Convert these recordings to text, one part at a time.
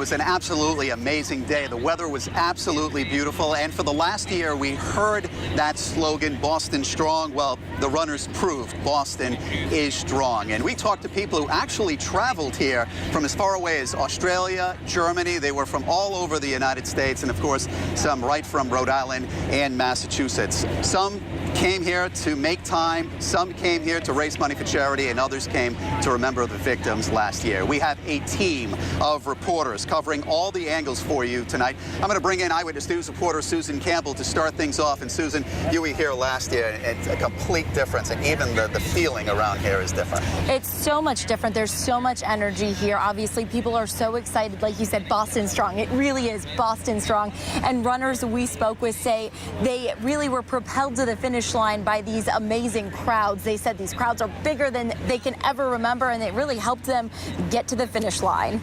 It was an absolutely amazing day. The weather was absolutely beautiful, and for the last year we heard that slogan, Boston Strong. Well, the runners proved Boston is strong. And we talked to people who actually traveled here from as far away as Australia, Germany. They were from all over the United States, and of course some right from Rhode Island and Massachusetts. Some came here to make time, some came here to raise money for charity, and others came to remember the victims last year. We have a team of reporters covering all the angles for you tonight. I'm going to bring in Eyewitness News reporter Susan Campbell to start things off. And Susan, you were here last year, and it's a complete difference, and even the feeling around here is different. It's so much different. There's so much energy here. Obviously, people are so excited. Like you said, Boston Strong. It really is Boston Strong. And runners we spoke with say they really were propelled to the finish line by these amazing crowds. They said these crowds are bigger than they can ever remember, and it really helped them get to the finish line.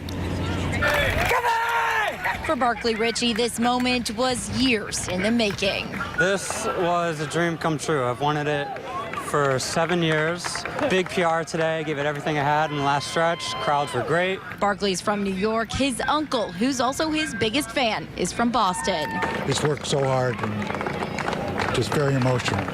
For Barkley Ritchie, this moment was years in the making. This was a dream come true. I've wanted it for 7 years. Big PR today, gave it everything I had in the last stretch. Crowds were great. Barkley's from New York. His uncle, who's also his biggest fan, is from Boston. He's worked so hard and just very emotional.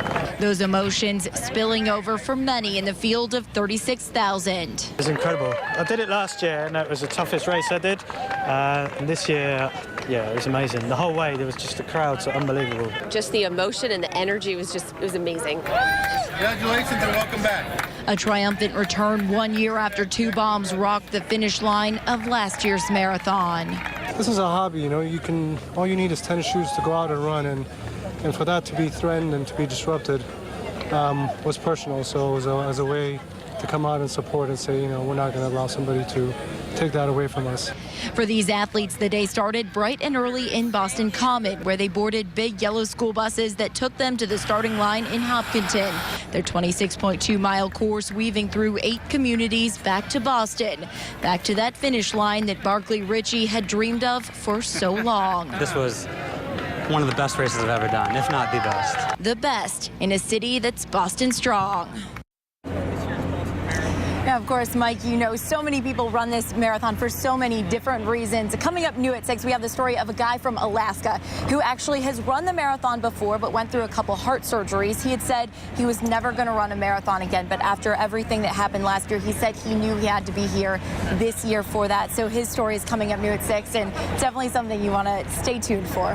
Those emotions spilling over for many in the field of 36,000. It was incredible. I did it last year, and it was the toughest race I did. And this year, yeah, it was amazing. The whole way, there was just the crowds, unbelievable. Just the emotion and the energy was it was amazing. Congratulations and welcome back. A triumphant return 1 year after two bombs rocked the finish line of last year's marathon. This is a hobby, you know. All you need is tennis shoes to go out and run, and for that to be threatened and to be disrupted was personal. So it was a way to come out and support and say, you know, we're not going to allow somebody to take that away from us. For these athletes, the day started bright and early in Boston Common, where they boarded big yellow school buses that took them to the starting line in Hopkinton. Their 26.2-mile course weaving through 8 communities back to Boston, back to that finish line that Barkley Ritchie had dreamed of for so long. This was one of the best races I've ever done, if not the best. The best in a city that's Boston strong. Now, of course, Mike, you know, so many people run this marathon for so many different reasons. Coming up new at 6, we have the story of a guy from Alaska who actually has run the marathon before but went through a couple heart surgeries. He had said he was never going to run a marathon again, but after everything that happened last year, he said he knew he had to be here this year for that. So his story is coming up new at 6, and it's definitely something you want to stay tuned for.